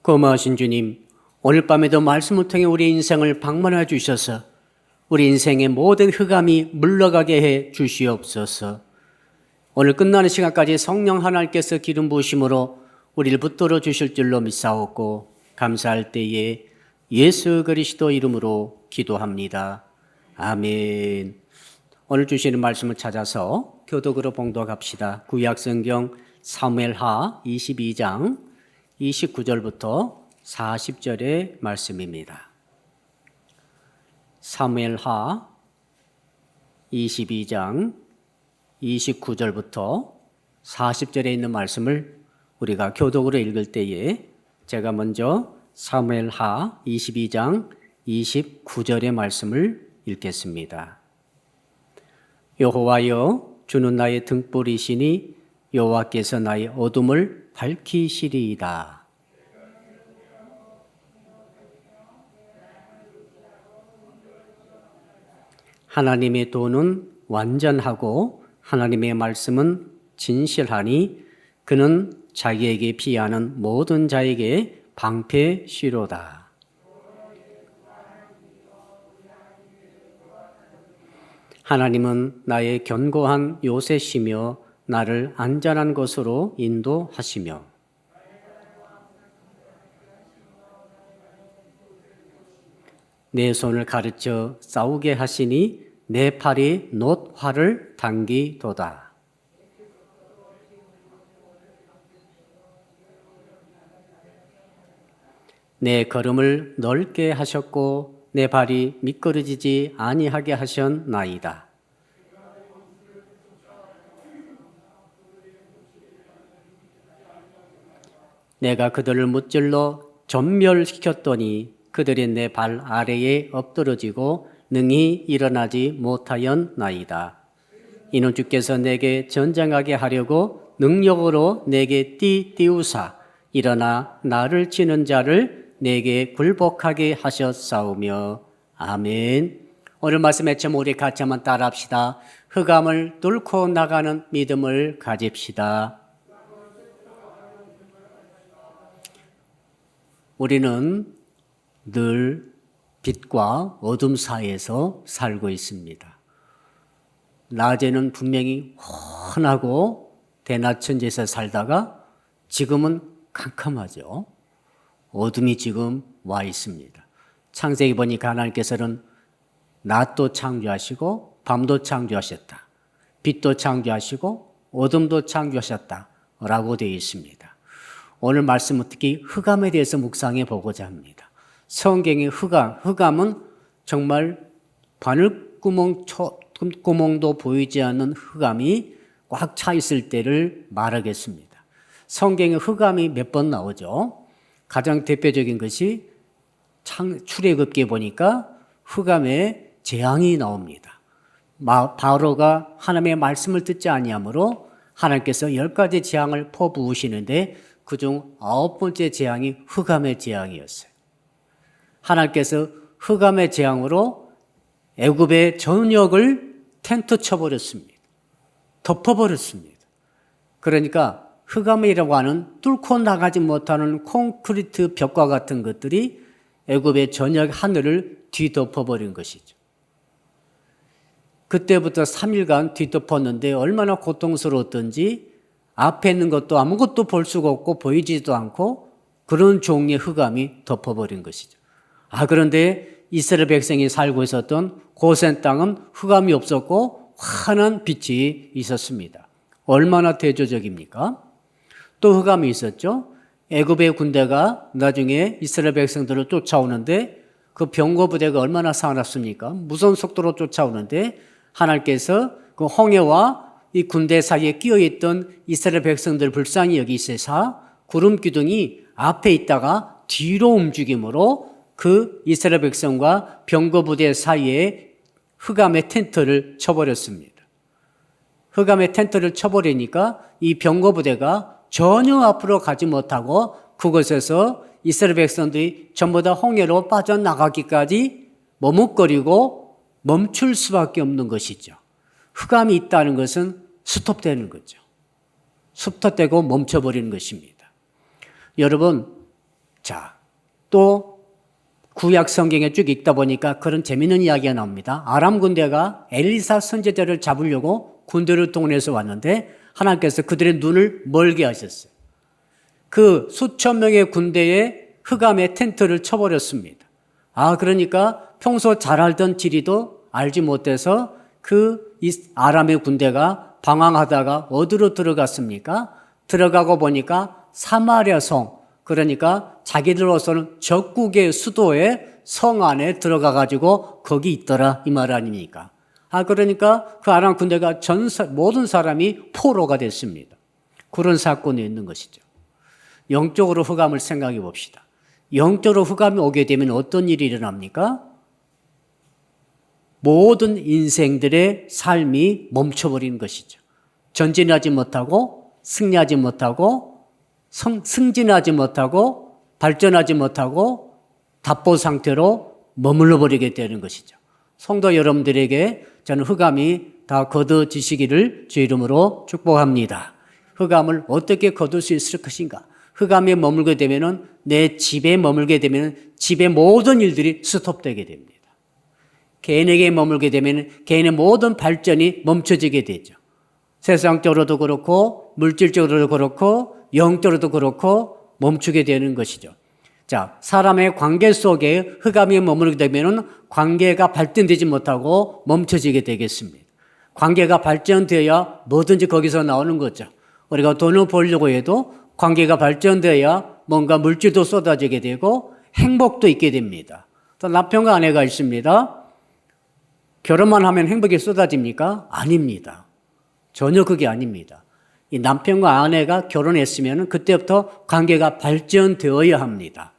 고마우신 주님, 오늘 밤에도 말씀을 통해 우리 인생을 방문해 주셔서 우리 인생의 모든 흑암이 물러가게 해 주시옵소서. 오늘 끝나는 시간까지 성령 하나님께서 기름 부으심으로 우리를 붙들어 주실 줄로 믿사옵고 감사할 때에 예수 그리스도 이름으로 기도합니다. 아멘. 오늘 주시는 말씀을 찾아서 교독으로 봉독합시다. 구약성경 사무엘하 22장 29절부터 40절의 말씀입니다. 사무엘하 22장 29절부터 40절에 있는 말씀을 우리가 교독으로 읽을 때에 제가 먼저 사무엘하 22장 29절의 말씀을 읽겠습니다. 여호와여, 주는 나의 등불이시니 여호와께서 나의 어둠을 밝히시리이다. 하나님의 도는 완전하고 하나님의 말씀은 진실하니 그는 자기에게 피하는 모든 자에게 방패시로다. 하나님은 나의 견고한 요새시며 나를 안전한 곳으로 인도하시며 내 손을 가르쳐 싸우게 하시니 내 팔이 놋 활을 당기도다. 내 걸음을 넓게 하셨고 내 발이 미끄러지지 아니하게 하셨나이다. 내가 그들을 무찔러 전멸시켰더니 그들이 내 발 아래에 엎드러지고 능히 일어나지 못하였나이다. 이는 주께서 내게 전쟁하게 하려고 능력으로 내게 띄우사 일어나 나를 치는 자를 내게 굴복하게 하셨사오며. 아멘. 오늘 말씀의 제목 우리 같이 한번 따라합시다. 흑암을 뚫고 나가는 믿음을 가집시다. 우리는 늘 빛과 어둠 사이에서 살고 있습니다. 낮에는 분명히 환하고 대낮천지에서 살다가 지금은 캄캄하죠. 어둠이 지금 와 있습니다. 창세기 보니까 하나님께서는 낮도 창조하시고 밤도 창조하셨다. 빛도 창조하시고 어둠도 창조하셨다 라고 되어 있습니다. 오늘 말씀은 특히 흑암에 대해서 묵상해 보고자 합니다. 성경의 흑암은 정말 바늘구멍도 보이지 않는 흑암이 꽉 차 있을 때를 말하겠습니다. 성경의 흑암이 몇 번 나오죠. 가장 대표적인 것이 출애굽기에 보니까 흑암의 재앙이 나옵니다. 바로가 하나님의 말씀을 듣지 아니하므로 하나님께서 10가지 재앙을 퍼부으시는데 그중 9번째 재앙이 흑암의 재앙이었어요. 하나님께서 흑암의 재앙으로 애굽의 전역을 텐트 쳐버렸습니다. 덮어버렸습니다. 그러니까 흑암이라고 하는 뚫고 나가지 못하는 콘크리트 벽과 같은 것들이 애굽의 전역 하늘을 뒤덮어버린 것이죠. 그때부터 3일간 뒤덮었는데 얼마나 고통스러웠던지 앞에 있는 것도 아무것도 볼 수가 없고 보이지도 않고 그런 종류의 흑암이 덮어버린 것이죠. 그런데 이스라엘 백성이 살고 있었던 고센 땅은 흑암이 없었고 환한 빛이 있었습니다. 얼마나 대조적입니까? 또 흑암이 있었죠. 애굽의 군대가 나중에 이스라엘 백성들을 쫓아오는데 그 병거 부대가 얼마나 사납습니까? 무선 속도로 쫓아오는데 하나님께서 그 홍해와 이 군대 사이에 끼어있던 이스라엘 백성들 불쌍히 여기시사 구름 기둥이 앞에 있다가 뒤로 움직임으로 그 이스라엘 백성과 병거 부대 사이에 흑암의 텐트를 쳐버렸습니다. 흑암의 텐트를 쳐버리니까 이 병거 부대가 전혀 앞으로 가지 못하고 그곳에서 이스라엘 백성들이 전부 다 홍해로 빠져나가기까지 머뭇거리고 멈출 수밖에 없는 것이죠. 흑암이 있다는 것은 스톱되는 거죠. 스톱되고 멈춰버리는 것입니다. 여러분, 자, 또 구약 성경에 쭉 읽다 보니까 그런 재미있는 이야기가 나옵니다. 아람 군대가 엘리사 선지자를 잡으려고 군대를 동원해서 왔는데 하나님께서 그들의 눈을 멀게 하셨어요. 그 수천 명의 군대에 흑암의 텐트를 쳐버렸습니다. 그러니까 평소 잘 알던 지리도 알지 못해서 그 아람의 군대가 방황하다가 어디로 들어갔습니까? 들어가고 보니까 사마리아 성, 그러니까 자기들로서는 적국의 수도의 성 안에 들어가가지고 거기 있더라 이 말 아닙니까? 그러니까 그 아람 군대가 모든 사람이 포로가 됐습니다. 그런 사건이 있는 것이죠. 영적으로 흑암을 생각해 봅시다. 영적으로 흑암이 오게 되면 어떤 일이 일어납니까? 모든 인생들의 삶이 멈춰버리는 것이죠. 전진하지 못하고 승리하지 못하고 승진하지 못하고 발전하지 못하고 답보 상태로 머물러 버리게 되는 것이죠. 성도 여러분들에게 저는 흑암이 다 거둬지시기를 주 이름으로 축복합니다. 흑암을 어떻게 거둘 수 있을 것인가? 흑암에 머물게 되면은 내 집에 머물게 되면 집의 모든 일들이 스톱되게 됩니다. 개인에게 머물게 되면 개인의 모든 발전이 멈춰지게 되죠. 세상적으로도 그렇고 물질적으로도 그렇고 영적으로도 그렇고 멈추게 되는 것이죠. 자, 사람의 관계 속에 흑암이 머물게 되면 관계가 발전되지 못하고 멈춰지게 되겠습니다. 관계가 발전되어야 뭐든지 거기서 나오는 거죠. 우리가 돈을 벌려고 해도 관계가 발전되어야 뭔가 물질도 쏟아지게 되고 행복도 있게 됩니다. 또 남편과 아내가 있습니다. 결혼만 하면 행복이 쏟아집니까? 아닙니다. 전혀 그게 아닙니다. 이 남편과 아내가 결혼했으면 그때부터 관계가 발전되어야 합니다.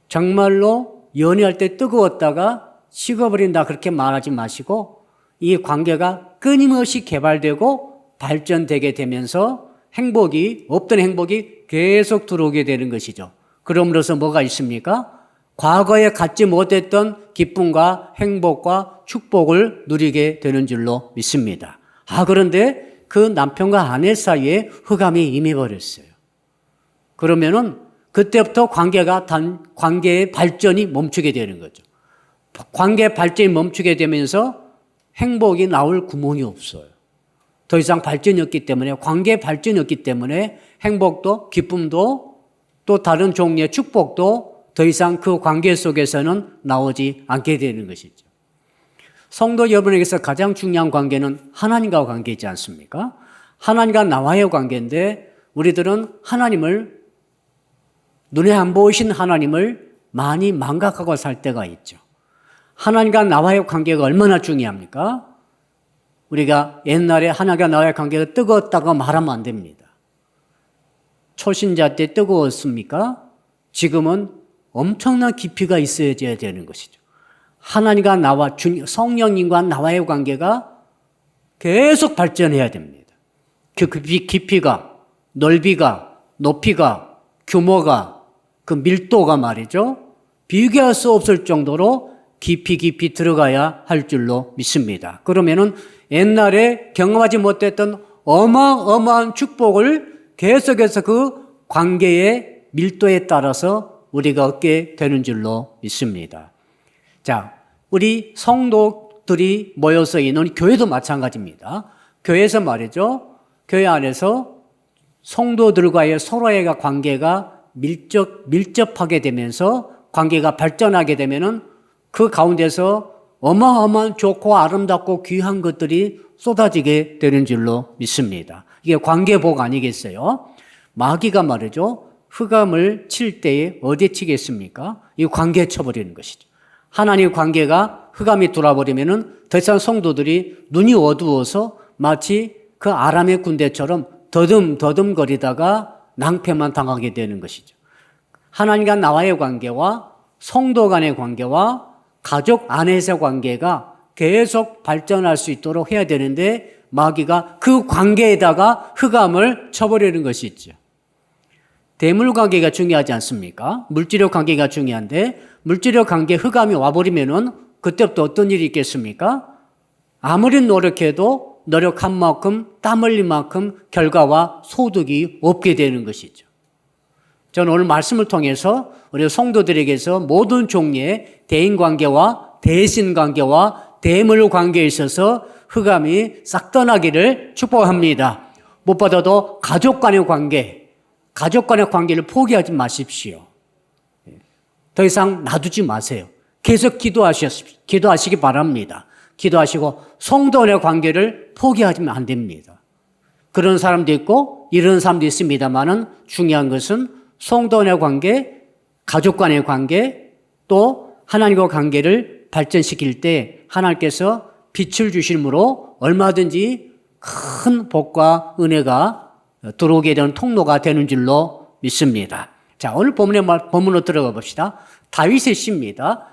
정말로 연애할 때 뜨거웠다가 식어버린다 그렇게 말하지 마시고 이 관계가 끊임없이 개발되고 발전되게 되면서 없던 행복이 계속 들어오게 되는 것이죠. 그럼으로써 뭐가 있습니까? 과거에 갖지 못했던 기쁨과 행복과 축복을 누리게 되는 줄로 믿습니다. 그런데 그 남편과 아내 사이에 흑암이 임해버렸어요. 그러면은 그때부터 관계의 발전이 멈추게 되는 거죠. 관계 발전이 멈추게 되면서 행복이 나올 구멍이 없어요. 더 이상 발전이 없기 때문에, 관계 발전이 없기 때문에 행복도 기쁨도 또 다른 종류의 축복도 더 이상 그 관계 속에서는 나오지 않게 되는 것이죠. 성도 여러분에게서 가장 중요한 관계는 하나님과 관계이지 않습니까? 하나님과 나와의 관계인데 우리들은 하나님을 눈에 안 보이신 하나님을 많이 망각하고 살 때가 있죠. 하나님과 나와의 관계가 얼마나 중요합니까? 우리가 옛날에 하나님과 나와의 관계가 뜨거웠다고 말하면 안 됩니다. 초신자 때 뜨거웠습니까? 지금은 엄청난 깊이가 있어야 되는 것이죠. 하나님과 나와 성령님과 나와의 관계가 계속 발전해야 됩니다. 그 깊이가, 넓이가, 높이가, 규모가, 그 밀도가 말이죠. 비교할 수 없을 정도로 깊이 들어가야 할 줄로 믿습니다. 그러면은 옛날에 경험하지 못했던 어마어마한 축복을 계속해서 그 관계의 밀도에 따라서 우리가 얻게 되는 줄로 믿습니다. 자, 우리 성도들이 모여서 있는 교회도 마찬가지입니다. 교회에서 말이죠. 교회 안에서 성도들과의 서로의 관계가 밀접하게 되면서 관계가 발전하게 되면은 그 가운데서 어마어마한 좋고 아름답고 귀한 것들이 쏟아지게 되는 줄로 믿습니다. 이게 관계복 아니겠어요? 마귀가 말이죠. 흑암을 칠 때에 어디에 치겠습니까? 이 관계에 쳐버리는 것이죠. 하나님 관계가 흑암이 돌아버리면은 더 이상 성도들이 눈이 어두워서 마치 그 아람의 군대처럼 더듬거리다가 낭패만 당하게 되는 것이죠. 하나님과 나와의 관계와 성도 간의 관계와 가족 안에서의 관계가 계속 발전할 수 있도록 해야 되는데 마귀가 그 관계에다가 흑암을 쳐버리는 것이 있죠. 대물 관계가 중요하지 않습니까? 물질력 관계가 중요한데 물질력 관계에 흑암이 와버리면은 그때부터 어떤 일이 있겠습니까? 아무리 노력해도 노력한 만큼 땀 흘린 만큼 결과와 소득이 없게 되는 것이죠. 저는 오늘 말씀을 통해서 우리 성도들에게서 모든 종류의 대인관계와 대신관계와 대물관계에 있어서 흑암이 싹 떠나기를 축복합니다. 무엇보다도 가족 간의 관계를 포기하지 마십시오. 더 이상 놔두지 마세요. 계속 기도하시기 바랍니다. 기도하시고 성도 간의 관계를 포기하시면 안 됩니다. 그런 사람도 있고 이런 사람도 있습니다만은 중요한 것은 성도 간의 관계, 가족 간의 관계, 또 하나님과 관계를 발전시킬 때 하나님께서 빛을 주심으로 얼마든지 큰 복과 은혜가 들어오게 되는 통로가 되는 줄로 믿습니다. 자, 오늘 본문으로 들어가 봅시다. 다윗의 시입니다.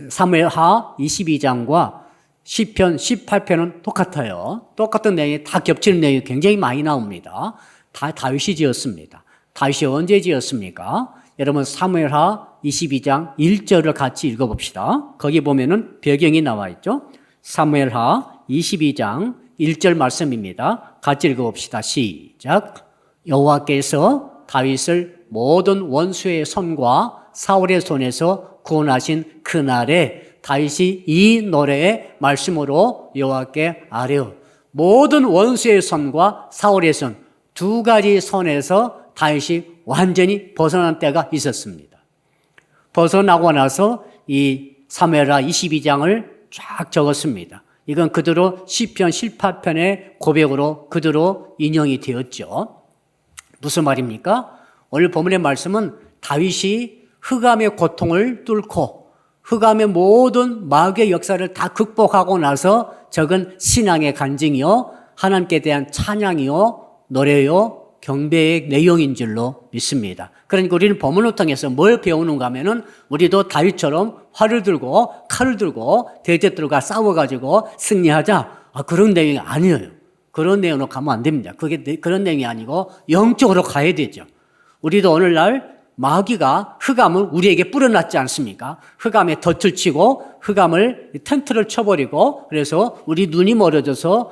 사무엘하 22장과 시편 18편은 똑같아요. 똑같은 내용이 다 겹치는 내용이 굉장히 많이 나옵니다. 다 다윗이 지었습니다. 다윗이 언제 지었습니까? 여러분 사무엘하 22장 1절을 같이 읽어봅시다. 거기 보면은 배경이 나와 있죠. 사무엘하 22장 1절 말씀입니다. 같이 읽어봅시다. 시작. 여호와께서 다윗을 모든 원수의 손과 사울의 손에서 구원하신 그날에 다윗이 이 노래의 말씀으로 여호와께 아뢰어. 모든 원수의 손과 사울의 손, 두 가지 손에서 다윗이 완전히 벗어난 때가 있었습니다. 벗어나고 나서 이 사무엘하 22장을 쫙 적었습니다. 이건 그대로 시편 18편의 고백으로 그대로 인용이 되었죠. 무슨 말입니까? 오늘 본문의 말씀은 다윗이 흑암의 고통을 뚫고 흑암의 모든 마귀의 역사를 다 극복하고 나서 적은 신앙의 간증이요, 하나님께 대한 찬양이요, 노래요, 경배의 내용인 줄로 믿습니다. 그러니까 우리는 본문을 통해서 뭘 배우는가 하면은 우리도 다윗처럼 활을 들고 칼을 들고 대적들과 싸워가지고 승리하자. 그런 내용이 아니에요. 그런 내용으로 가면 안 됩니다. 그런 내용이 아니고 영적으로 가야 되죠. 우리도 오늘날 마귀가 흑암을 우리에게 뿌려놨지 않습니까? 흑암에 덫을 치고 흑암을 텐트를 쳐버리고 그래서 우리 눈이 멀어져서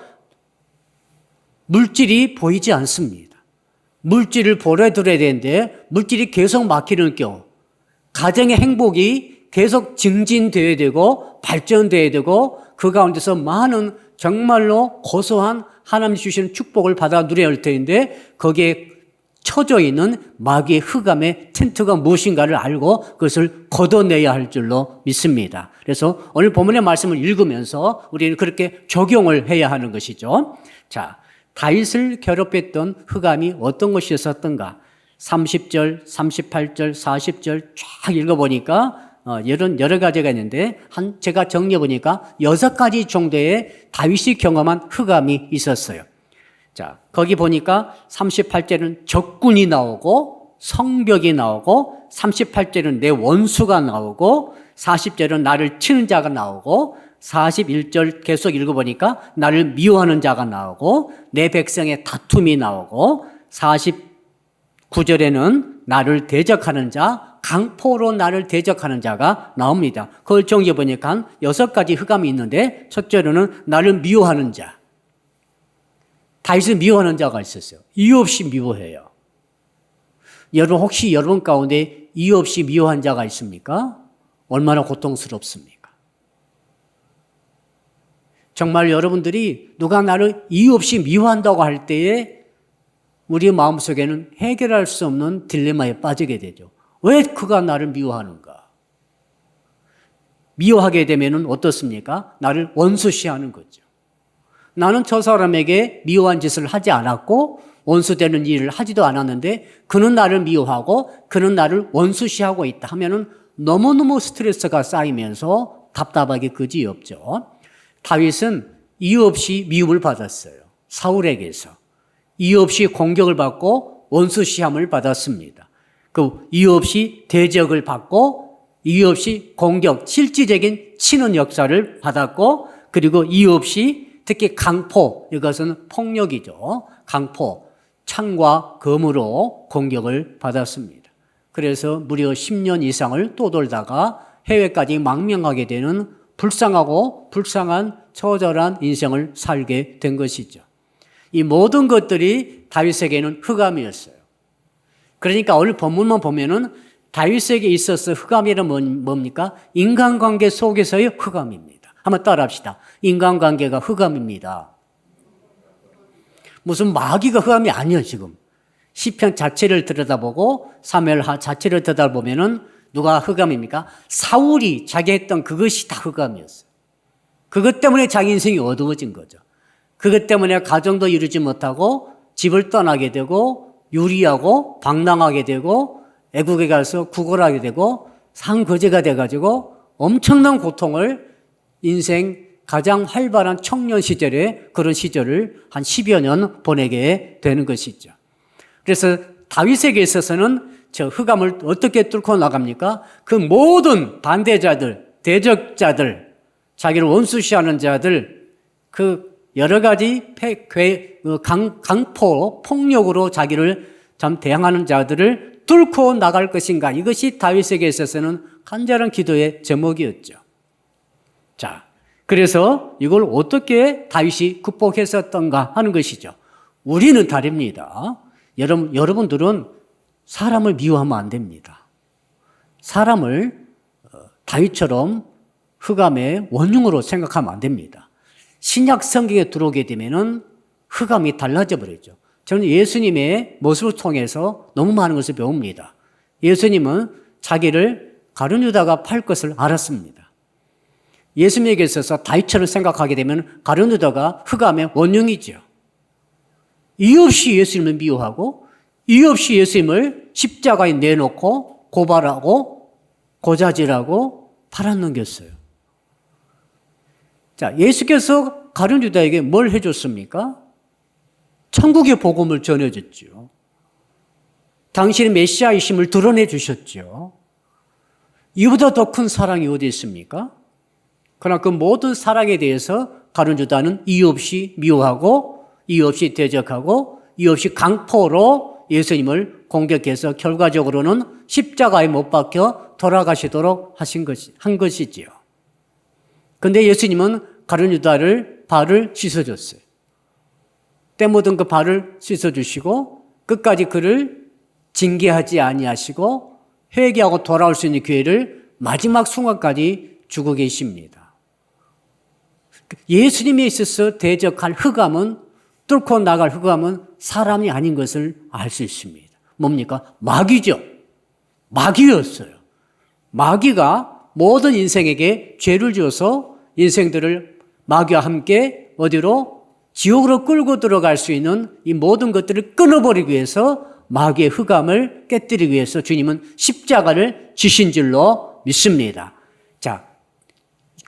물질이 보이지 않습니다. 물질을 보러 들어야 되는데 물질이 계속 막히는 경우, 가정의 행복이 계속 증진되어야 되고 발전되어야 되고 그 가운데서 많은 정말로 고소한 하나님 주시는 축복을 받아 누려야 할 텐데 거기에 쳐져 있는 마귀의 흑암의 텐트가 무엇인가를 알고 그것을 걷어내야 할 줄로 믿습니다. 그래서 오늘 본문의 말씀을 읽으면서 우리는 그렇게 적용을 해야 하는 것이죠. 자, 다윗을 괴롭혔던 흑암이 어떤 것이었던가? 30절, 38절, 40절 쫙 읽어보니까 여러 가지가 있는데 제가 정리해보니까 6가지 정도의 다윗이 경험한 흑암이 있었어요. 자, 거기 보니까 38절은 적군이 나오고 성벽이 나오고 38절은 내 원수가 나오고 40절은 나를 치는 자가 나오고 41절 계속 읽어보니까 나를 미워하는 자가 나오고 내 백성의 다툼이 나오고 49절에는 나를 대적하는 자, 강포로 나를 대적하는 자가 나옵니다. 그걸 정리해보니까 6가지 흑암이 있는데 첫째로는 나를 미워하는 자. 다윗을 미워하는 자가 있었어요. 이유 없이 미워해요. 여러분 혹시 여러분 가운데 이유 없이 미워한 자가 있습니까? 얼마나 고통스럽습니까? 정말 여러분들이 누가 나를 이유 없이 미워한다고 할 때에 우리 마음속에는 해결할 수 없는 딜레마에 빠지게 되죠. 왜 그가 나를 미워하는가? 미워하게 되면 어떻습니까? 나를 원수시하는 거죠. 나는 저 사람에게 미워한 짓을 하지 않았고 원수되는 일을 하지도 않았는데 그는 나를 미워하고 그는 나를 원수시하고 있다 하면은 너무너무 스트레스가 쌓이면서 답답하게 그지없죠. 다윗은 이유 없이 미움을 받았어요. 사울에게서. 이유 없이 공격을 받고 원수시함을 받았습니다. 그 이유 없이 대적을 받고 이유 없이 공격, 실질적인 치는 역사를 받았고 그리고 이유 없이 특히 강포, 이것은 폭력이죠. 강포, 창과 검으로 공격을 받았습니다. 그래서 무려 10년 이상을 떠돌다가 해외까지 망명하게 되는 불쌍한 처절한 인생을 살게 된 것이죠. 이 모든 것들이 다윗에게는 흑암이었어요. 그러니까 오늘 본문만 보면은 다윗에게 있어서 흑암이란 뭡니까? 인간관계 속에서의 흑암입니다. 한번 따라합시다. 인간관계가 흑암입니다. 무슨 마귀가 흑암이 아니에요, 지금. 시편 자체를 들여다보고 사무엘 자체를 들여다보면은 누가 흑암입니까? 사울이 자기 했던 그것이 다 흑암이었어요. 그것 때문에 자기 인생이 어두워진 거죠. 그것 때문에 가정도 이루지 못하고 집을 떠나게 되고 유리하고 방랑하게 되고 애국에 가서 구걸하게 되고 상거제가 돼가지고 엄청난 고통을 인생 가장 활발한 청년 시절에 그런 시절을 한 10여 년 보내게 되는 것이죠. 그래서 다윗에게 있어서는 저 흑암을 어떻게 뚫고 나갑니까? 그 모든 반대자들, 대적자들, 자기를 원수시하는 자들, 그 여러 가지 강포, 폭력으로 자기를 참 대항하는 자들을 뚫고 나갈 것인가? 이것이 다윗에게 있어서는 간절한 기도의 제목이었죠. 자, 그래서 이걸 어떻게 다윗이 극복했었던가 하는 것이죠. 우리는 다릅니다. 여러분들은 사람을 미워하면 안 됩니다. 사람을 다윗처럼 흑암의 원흉으로 생각하면 안 됩니다. 신약 성경에 들어오게 되면은 흑암이 달라져 버리죠. 저는 예수님의 모습을 통해서 너무 많은 것을 배웁니다. 예수님은 자기를 가룟 유다가 팔 것을 알았습니다. 예수님에게 있어서 다윗처럼 생각하게 되면 가룟 유다가 흑암의 원흉이죠. 이유 없이 예수님을 미워하고 이유 없이 예수님을 십자가에 내놓고 고발하고 고자질하고 팔아넘겼어요. 자, 예수께서 가룟 유다에게 뭘 해줬습니까? 천국의 복음을 전해줬죠. 당신의 메시아이심을 드러내 주셨죠. 이보다 더 큰 사랑이 어디 있습니까? 그러나 그 모든 사랑에 대해서 가룟 유다는 이유 없이 미워하고 이유 없이 대적하고 이유 없이 강포로 예수님을 공격해서 결과적으로는 십자가에 못 박혀 돌아가시도록 한 것이지요. 그런데 예수님은 가룟 유다를 발을 씻어줬어요. 때 묻은 그 발을 씻어주시고 끝까지 그를 징계하지 아니하시고 회개하고 돌아올 수 있는 기회를 마지막 순간까지 주고 계십니다. 예수님에 있어서 대적할 흑암은, 뚫고 나갈 흑암은 사람이 아닌 것을 알 수 있습니다. 뭡니까? 마귀죠. 마귀였어요. 마귀가 모든 인생에게 죄를 지어서 인생들을 마귀와 함께 어디로? 지옥으로 끌고 들어갈 수 있는 이 모든 것들을 끊어버리기 위해서 마귀의 흑암을 깨뜨리기 위해서 주님은 십자가를 지신 줄로 믿습니다. 자,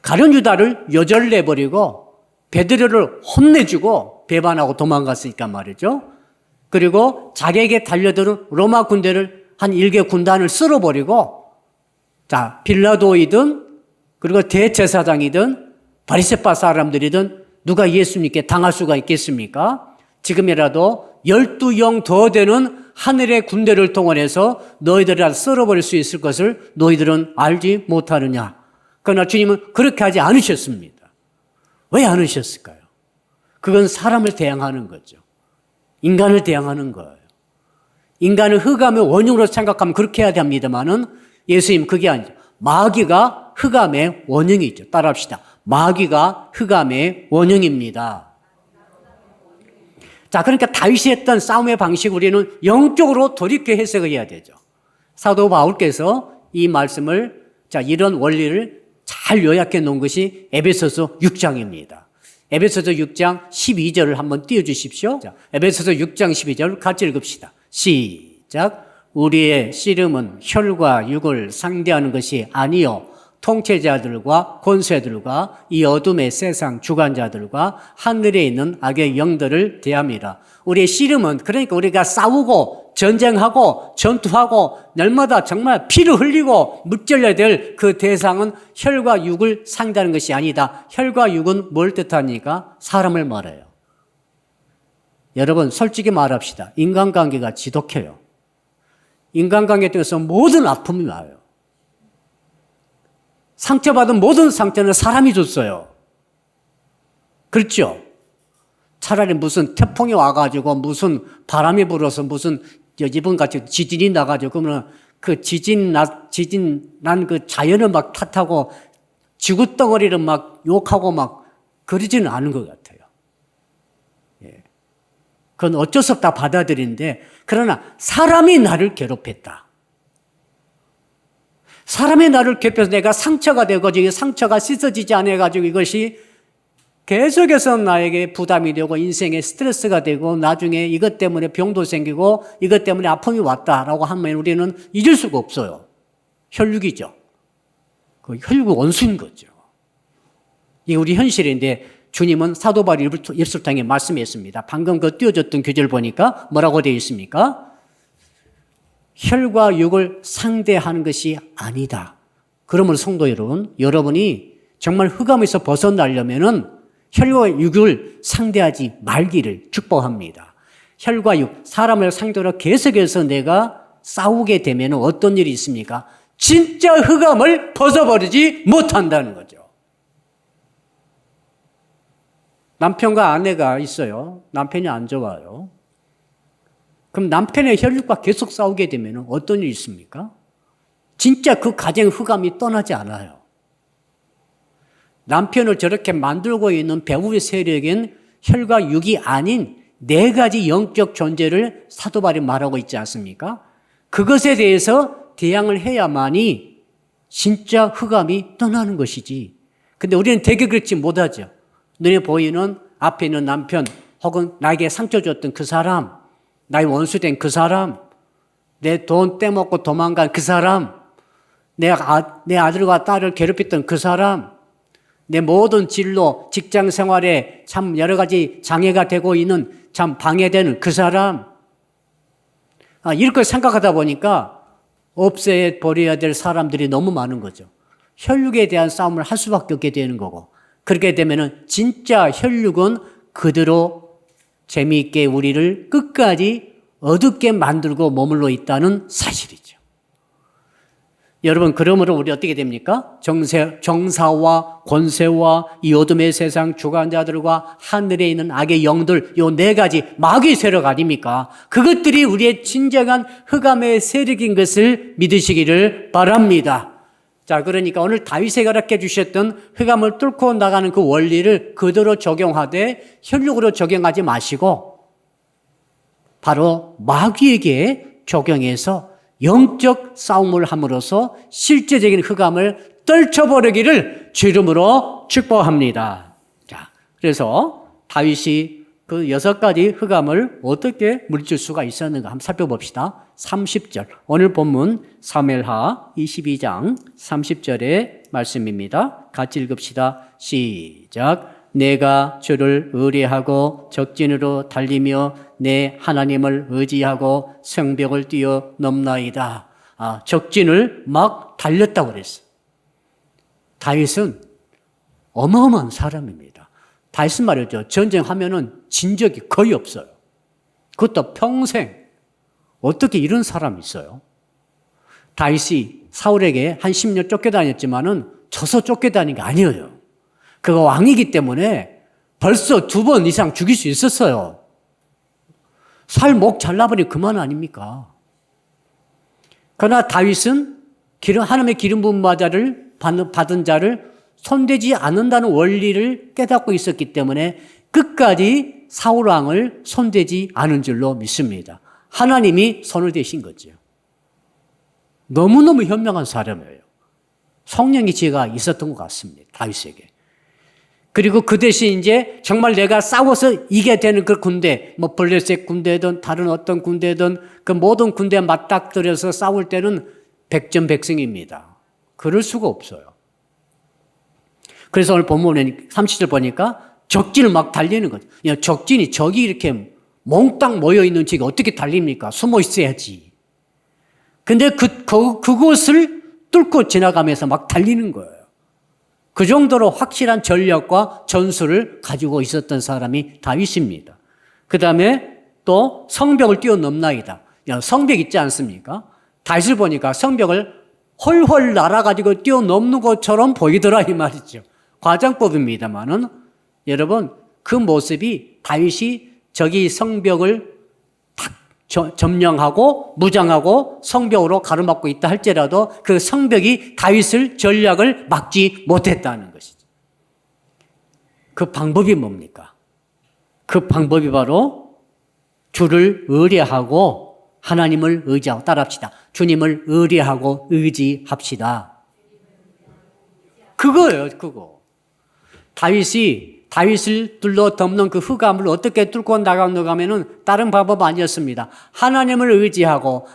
가룟 유다를 여절내버리고 베드로를 혼내주고 배반하고 도망갔으니까 말이죠. 그리고 자기에게 달려드는 로마 군대를 한 일개 군단을 쓸어버리고, 자, 빌라도이든 그리고 대제사장이든 바리새파 사람들이든 누가 예수님께 당할 수가 있겠습니까? 지금이라도 12영 더 되는 하늘의 군대를 동원해서 너희들을 쓸어버릴 수 있을 것을 너희들은 알지 못하느냐. 그러나 주님은 그렇게 하지 않으셨습니다. 왜 않으셨을까요? 그건 사람을 대항하는 거죠. 인간을 대항하는 거예요. 인간을 흑암의 원흉으로 생각하면 그렇게 해야 됩니다만은 예수님 그게 아니죠. 마귀가 흑암의 원흉이죠. 따라합시다. 마귀가 흑암의 원흉입니다. 자, 그러니까 다윗이 했던 싸움의 방식 우리는 영적으로 돌이켜 해석을 해야 되죠. 사도 바울께서 이 말씀을, 자, 이런 원리를 잘 요약해 놓은 것이 에베소서 6장입니다. 에베소서 6장 12절을 한번 띄워주십시오. 자, 에베소서 6장 12절 같이 읽읍시다. 시작. 우리의 씨름은 혈과 육을 상대하는 것이 아니요 통치자들과 권세들과 이 어둠의 세상 주관자들과 하늘에 있는 악의 영들을 대함이라. 우리의 씨름은, 그러니까 우리가 싸우고 전쟁하고 전투하고 날마다 정말 피를 흘리고 무찔러야 될 그 대상은 혈과 육을 상대하는 것이 아니다. 혈과 육은 뭘 뜻합니까? 사람을 말해요. 여러분 솔직히 말합시다. 인간관계가 지독해요. 인간관계 통해서 모든 아픔이 와요. 상처받은 모든 상처는 사람이 줬어요. 그렇죠? 차라리 무슨 태풍이 와가지고 무슨 바람이 불어서 무슨 이번 같이 지진이 나가지고 그러면 그 지진 난 그 자연을 막 탓하고 지구 덩어리를 막 욕하고 막 그러지는 않은 것 같아요. 예. 그건 어쩔 수 없다 받아들이는데, 그러나 사람이 나를 괴롭혔다. 사람이 나를 괴롭혀서 내가 상처가 되고 상처가 씻어지지 않아가지고 이것이 계속해서 나에게 부담이 되고 인생에 스트레스가 되고 나중에 이것 때문에 병도 생기고 이것 때문에 아픔이 왔다라고 하면 우리는 잊을 수가 없어요. 혈육이죠. 그 혈육 원수인 거죠. 이게 우리 현실인데 주님은 사도 바울 입술통에 말씀했습니다. 방금 그 띄워줬던 교절 보니까 뭐라고 되어 있습니까? 혈과 육을 상대하는 것이 아니다. 그러므로 성도 여러분, 여러분이 정말 흑암에서 벗어나려면은 혈과 육을 상대하지 말기를 축복합니다. 혈과 육, 사람을 상대로 계속해서 내가 싸우게 되면 어떤 일이 있습니까? 진짜 흑암을 벗어버리지 못한다는 거죠. 남편과 아내가 있어요. 남편이 안 좋아요. 그럼 남편의 혈육과 계속 싸우게 되면 어떤 일이 있습니까? 진짜 그 가정 흑암이 떠나지 않아요. 남편을 저렇게 만들고 있는 배후의 세력인 혈과 육이 아닌 네 가지 영적 존재를 사도 바울이 말하고 있지 않습니까? 그것에 대해서 대항을 해야만이 진짜 흑암이 떠나는 것이지. 근데 우리는 되게 그렇지 못하죠. 눈에 보이는 앞에 있는 남편 혹은 나에게 상처 줬던 그 사람, 나의 원수된 그 사람, 내 돈 떼먹고 도망간 그 사람, 내 아들과 딸을 괴롭혔던 그 사람, 내 모든 진로, 직장 생활에 참 여러 가지 장애가 되고 있는 참 방해되는 그 사람. 이렇게 생각하다 보니까 없애버려야 될 사람들이 너무 많은 거죠. 혈육에 대한 싸움을 할 수밖에 없게 되는 거고, 그렇게 되면은 진짜 혈육은 그대로 재미있게 우리를 끝까지 어둡게 만들고 머물러 있다는 사실이죠. 여러분, 그러므로 우리 어떻게 됩니까? 정사와 권세와 이 어둠의 세상 주관자들과 하늘에 있는 악의 영들, 요 네 가지 마귀 세력 아닙니까? 그것들이 우리의 진정한 흑암의 세력인 것을 믿으시기를 바랍니다. 자, 그러니까 오늘 다윗에게 가르쳐 주셨던 흑암을 뚫고 나가는 그 원리를 그대로 적용하되 혈육으로 적용하지 마시고 바로 마귀에게 적용해서 영적 싸움을 함으로써 실제적인 흑암을 떨쳐버리기를 주 이름으로 축복합니다. 자, 그래서 다윗이 그 6가지 흑암을 어떻게 물리칠 수가 있었는가 한번 살펴봅시다. 30절, 오늘 본문 사무엘하 22장 30절의 말씀입니다. 같이 읽읍시다. 시작. 내가 주를 의뢰하고 적진으로 달리며 내 하나님을 의지하고 성벽을 뛰어 넘나이다. 적진을 막 달렸다고 그랬어요. 다윗은 어마어마한 사람입니다. 다윗은 말이죠. 전쟁하면은 진 적이 거의 없어요. 그것도 평생. 어떻게 이런 사람이 있어요? 다윗이 사울에게 한 10년 쫓겨다녔지만은 져서 쫓겨다닌 게 아니에요. 그가 왕이기 때문에 벌써 2번 이상 죽일 수 있었어요. 살 목 잘라버리면 그만 아닙니까? 그러나 다윗은 하나님의 기름 부은 자를 받은 자를 손대지 않는다는 원리를 깨닫고 있었기 때문에 끝까지 사울 왕을 손대지 않은 줄로 믿습니다. 하나님이 손을 대신 거죠. 너무너무 현명한 사람이에요. 성령의 지혜가 있었던 것 같습니다. 다윗에게. 그리고 그 대신 이제 정말 내가 싸워서 이겨야 되는 그 군대, 뭐 블레셋 군대든 다른 어떤 군대든 그 모든 군대에 맞닥뜨려서 싸울 때는 백전백승입니다. 그럴 수가 없어요. 그래서 오늘 본문에 30절 보니까 적진을 막 달리는 거죠. 적진이 적이 이렇게 몽땅 모여있는 적이 어떻게 달립니까? 숨어 있어야지. 근데 그곳을 뚫고 지나가면서 막 달리는 거예요. 그 정도로 확실한 전략과 전술을 가지고 있었던 사람이 다윗입니다. 그 다음에 또 성벽을 뛰어넘나이다. 성벽 있지 않습니까? 다윗을 보니까 성벽을 헐헐 날아가지고 뛰어넘는 것처럼 보이더라 이 말이죠. 과장법입니다만은 여러분 그 모습이 다윗이 저기 성벽을 탁 점령하고 무장하고 성벽으로 가로막고 있다 할지라도 그 성벽이 다윗을 전략을 막지 못했다는 것이죠. 그 방법이 뭡니까? 그 방법이 바로 주를 의뢰하고 하나님을 의지하고 따라합시다. 주님을 의뢰하고 의지합시다. 그거예요, 그거. 다윗을 둘러덮는 그 흑암을 어떻게 뚫고 나가는가 하면은 다른 방법 아니었습니다. 하나님을 의지하고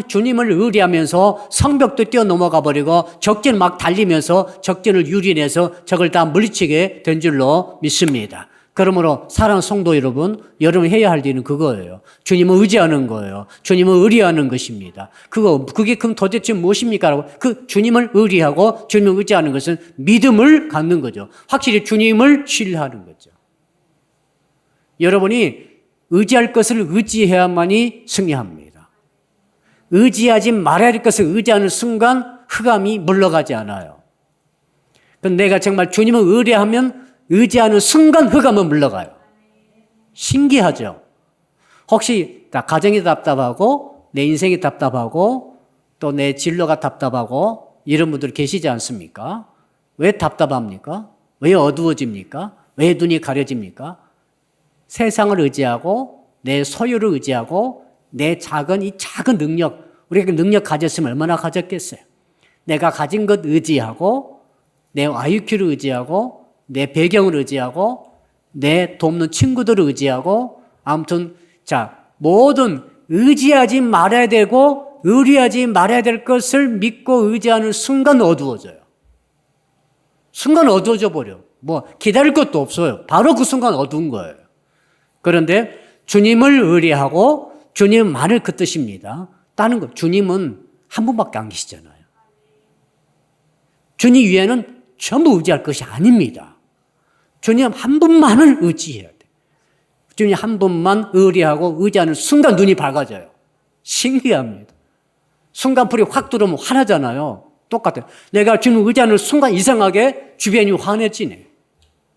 주님을 의뢰하면서 성벽도 뛰어넘어가 버리고 적진 막 달리면서 적진을 유린해서 적을 다 물리치게 된 줄로 믿습니다. 그러므로 사랑하는 성도 여러분, 여러분 해야 할 일은 그거예요. 주님을 의지하는 거예요. 주님을 의뢰하는 것입니다. 그게 그럼 도대체 무엇입니까? 그 주님을 의뢰하고 주님을 의지하는 것은 믿음을 갖는 거죠. 확실히 주님을 신뢰하는 거죠. 여러분이 의지할 것을 의지해야만이 승리합니다. 의지하지 말아야 할 것을 의지하는 순간 흑암이 물러가지 않아요. 그런데 내가 정말 주님을 의지하는 순간 흑암은 물러가요. 신기하죠? 혹시 가정이 답답하고 내 인생이 답답하고 또 내 진로가 답답하고 이런 분들 계시지 않습니까? 왜 답답합니까? 왜 어두워집니까? 왜 눈이 가려집니까? 세상을 의지하고 내 소유를 의지하고 이 작은 능력, 우리가 그 능력 가졌으면 얼마나 가졌겠어요? 내가 가진 것 의지하고 내 IQ를 의지하고 내 배경을 의지하고 내 돕는 친구들을 의지하고 아무튼 모든 의지하지 말아야 되고 의뢰하지 말아야 될 것을 믿고 의지하는 순간 어두워져요. 순간 어두워져 버려. 기다릴 것도 없어요. 바로 그 순간 어두운 거예요. 그런데 주님을 의뢰하고 주님만을 그 뜻입니다. 다른 거 주님은 한 분밖에 안 계시잖아요. 주님 위에는 전부 의지할 것이 아닙니다. 주님 한 분만을 의지해야 돼. 주님 한 분만 의뢰하고 의지하는 순간 눈이 밝아져요. 신기합니다. 순간 불이 확 들어오면 화나잖아요. 똑같아요. 내가 주님 의지하는 순간 이상하게 주변이 환해지네.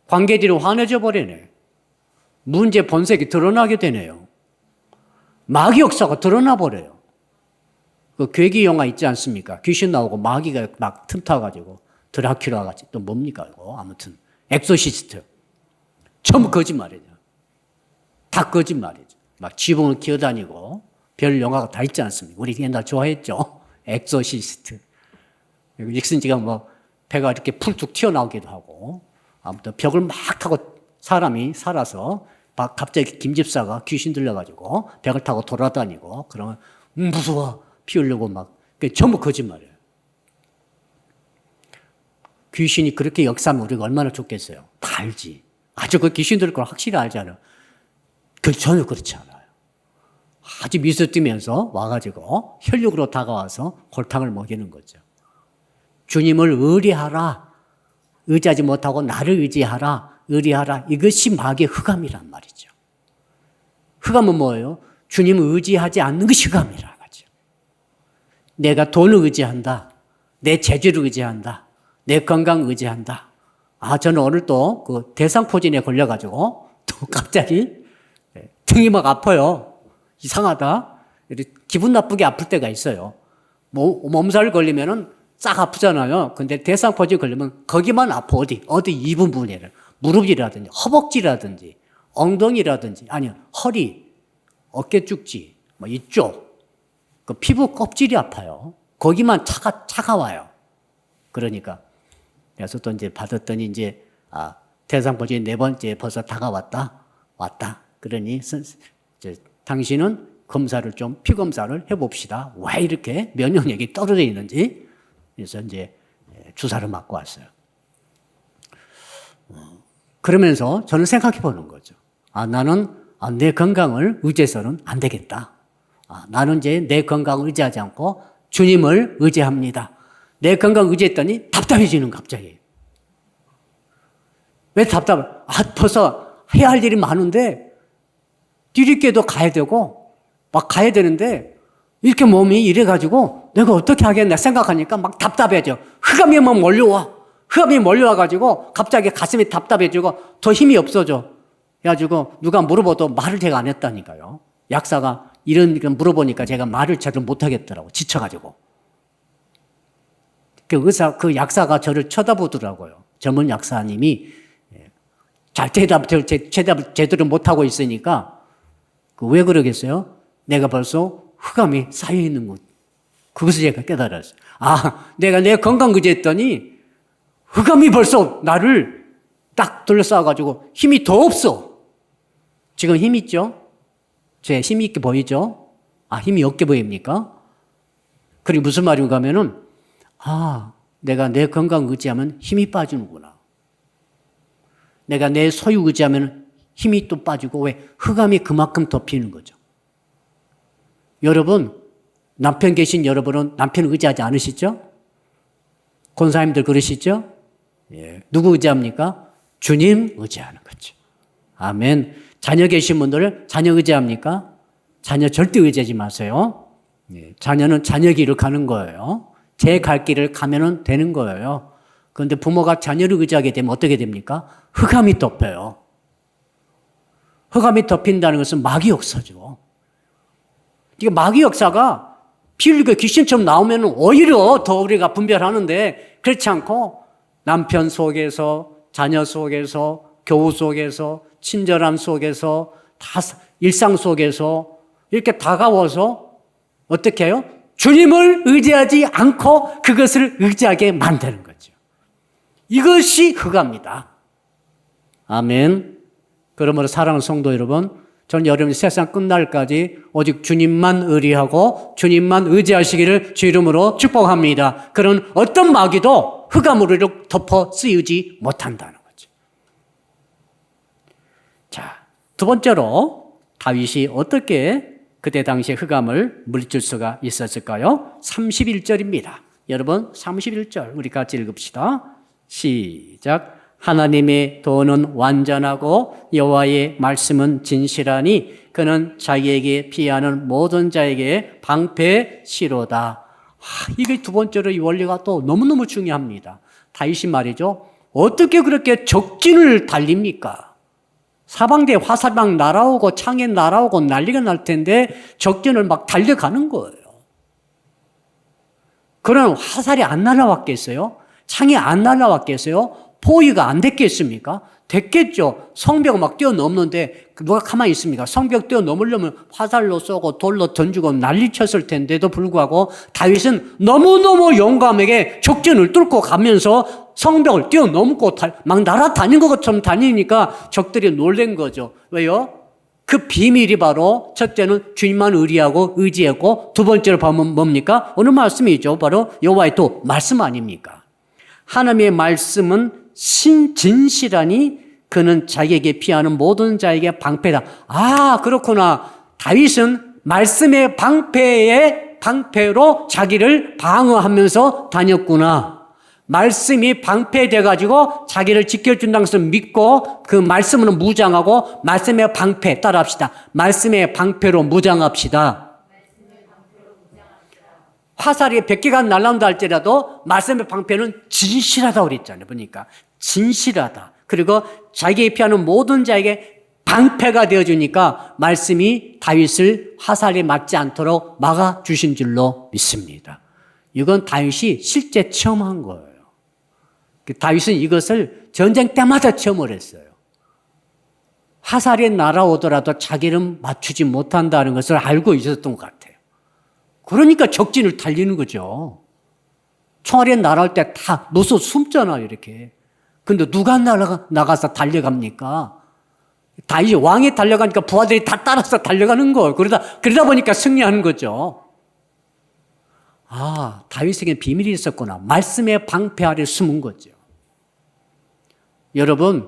관계들이 환해져 버리네. 문제 본색이 드러나게 되네요. 마귀 역사가 드러나 버려요. 그 괴기 영화 있지 않습니까? 귀신 나오고 마귀가 막 틈타가지고 드라큘라 같이 또 뭡니까 이거 아무튼 엑소시스트 전부 거짓말이죠. 다 거짓말이죠. 막 지붕을 기어다니고 별 영화가 다 있지 않습니까? 우리 옛날 좋아했죠. 엑소시스트. 닉슨지가 배가 이렇게 풀쭉 튀어나오기도 하고 아무튼 벽을 막 타고 사람이 살아서 막 갑자기 김집사가 귀신 들려가지고 벽을 타고 돌아다니고 그러면 무서워 피우려고 막 전부 거짓말이에요. 귀신이 그렇게 역사하면 우리가 얼마나 좋겠어요. 다 알지. 아주 그 귀신 들을 걸 확실히 알잖아요. 전혀 그렇지 않아요. 아주 미소 띄면서 와가지고 혈육으로 다가와서 골탕을 먹이는 거죠. 주님을 의뢰하라. 의지하지 못하고 나를 의뢰하라. 이것이 마귀의 흑암이란 말이죠. 흑암은 뭐예요? 주님을 의지하지 않는 것이 흑암이라는 거죠. 내가 돈을 의지한다. 내 재주를 의지한다. 내 건강 의지한다. 저는 오늘 또 그 대상포진에 걸려가지고 또 갑자기 등이 막 아파요. 이상하다. 기분 나쁘게 아플 때가 있어요. 몸살 걸리면은 싹 아프잖아요. 근데 대상포진 걸리면 거기만 아파. 어디 이 부분에는 무릎이라든지 허벅지라든지 엉덩이라든지 아니면 허리, 어깨 쭉지 이쪽 그 피부 껍질이 아파요. 거기만 차가워요. 그러니까 그래서 또 이제 받았더니 대상포진이 4번째 벌써 다가왔다. 그러니 당신은 검사를 피 검사를 해봅시다. 왜 이렇게 면역력이 떨어져 있는지. 그래서 이제 주사를 맞고 왔어요. 그러면서 저는 생각해 보는 거죠. 나는 내 건강을 의지해서는 안 되겠다. 나는 이제 내 건강을 의지하지 않고 주님을 의지합니다. 내 건강 의지했더니 답답해지는 갑자기. 왜 답답해? 벌써 해야 할 일이 많은데 뒤늦게도 가야 되고 막 가야 되는데 이렇게 몸이 이래가지고 내가 어떻게 하겠나 생각하니까 막 답답해져. 흑암이 막 몰려와. 흑암이 몰려와가지고 갑자기 가슴이 답답해지고 더 힘이 없어져. 그래가지고 누가 물어봐도 말을 제가 안 했다니까요. 약사가 이런 거 물어보니까 제가 말을 제대로 못하겠더라고. 지쳐가지고. 그 약사가 저를 쳐다보더라고요. 전문 약사님이 대답을 제대로 못하고 있으니까 왜 그러겠어요? 내가 벌써 흑암이 쌓여있는 것. 그것을 제가 깨달았어요. 내가 내 건강 의지했더니 흑암이 벌써 나를 딱 둘러싸가지고 힘이 더 없어. 지금 힘 있죠? 제 힘 있게 보이죠? 힘이 없게 보입니까? 그리고 무슨 말인가 하면은, 내가 내 건강 의지하면 힘이 빠지는구나. 내가 내 소유 의지하면 힘이 또 빠지고, 왜? 흑암이 그만큼 덮이는 거죠. 여러분, 남편 계신 여러분은 남편 의지하지 않으시죠? 권사님들 그러시죠? 예. 누구 의지합니까? 주님 의지하는 거죠. 아멘. 자녀 계신 분들은 자녀 의지합니까? 자녀 절대 의지하지 마세요. 예. 자녀는 자녀 길을 가는 거예요. 제 갈 길을 가면은 되는 거예요. 그런데 부모가 자녀를 의지하게 되면 어떻게 됩니까? 흑암이 덮여요. 흑암이 덮인다는 것은 마귀 역사죠. 이게 마귀 역사가 비리가 귀신처럼 나오면 오히려 더 우리가 분별하는데 그렇지 않고 남편 속에서, 자녀 속에서, 교우 속에서, 친절함 속에서, 다 일상 속에서 이렇게 다가와서 어떻게 해요? 주님을 의지하지 않고 그것을 의지하게 만드는 거죠. 이것이 흑암이다. 아멘. 그러므로 사랑하는 성도 여러분, 저는 여러분이 세상 끝날까지 오직 주님만 의리하고 주님만 의지하시기를 주 이름으로 축복합니다. 그런 어떤 마귀도 흑암으로 덮어 쓰이지 못한다는 거죠. 자, 두 번째로 다윗이 어떻게 그때 당시에 흑암을 물리칠 수가 있었을까요? 31절입니다. 여러분 31절 우리 같이 읽읍시다. 시작. 하나님의 도는 완전하고 여호와의 말씀은 진실하니 그는 자기에게 피하는 모든 자에게 방패시로다. 이게 두 번째로 이 원리가 또 너무너무 중요합니다. 다윗이 말이죠. 어떻게 그렇게 적진을 달립니까? 사방대 화살 막 날아오고 창에 날아오고 난리가 날 텐데 적진을 막 달려가는 거예요. 그런 화살이 안 날아왔겠어요? 창이 안 날아왔겠어요? 포위가 안 됐겠습니까? 됐겠죠. 성벽을 막 뛰어넘는데 누가 가만히 있습니까? 성벽 뛰어넘으려면 화살로 쏘고 돌로 던지고 난리쳤을 텐데도 불구하고 다윗은 너무너무 용감하게 적진을 뚫고 가면서 성벽을 뛰어넘고 막 날아다닌 것처럼 다니니까 적들이 놀란 거죠. 왜요? 그 비밀이 바로 첫째는 주님만 의리하고 의지하고 두 번째로 보면 뭡니까? 어느 말씀이죠? 바로 여호와의 도 말씀 아닙니까? 하나님의 말씀은 진실하니 그는 자기에게 피하는 모든 자에게 방패다. 그렇구나. 다윗은 말씀의 방패로 자기를 방어하면서 다녔구나. 말씀이 방패돼가지고 자기를 지켜준다는 것을 믿고 그 말씀으로 무장하고 말씀의 방패 따라합시다. 말씀의 방패로 무장합시다. 화살이 100개가 날라온다 할지라도 말씀의 방패는 진실하다고 그랬잖아요. 보니까 진실하다. 그리고 자기에 피하는 모든 자에게 방패가 되어주니까 말씀이 다윗을 화살에 맞지 않도록 막아주신 줄로 믿습니다. 이건 다윗이 실제 체험한 거예요. 다윗은 이것을 전쟁 때마다 체험을 했어요. 화살이 날아오더라도 자기는 맞추지 못한다는 것을 알고 있었던 것 같아요. 그러니까 적진을 달리는 거죠. 총알이 날아올 때 다 누서 숨잖아요, 이렇게. 근데 누가 나가서 달려갑니까? 다윗이 왕이 달려가니까 부하들이 다 따라서 달려가는 거예요. 그러다 보니까 승리하는 거죠. 다윗에게 비밀이 있었구나. 말씀의 방패 아래 숨은 거죠. 여러분이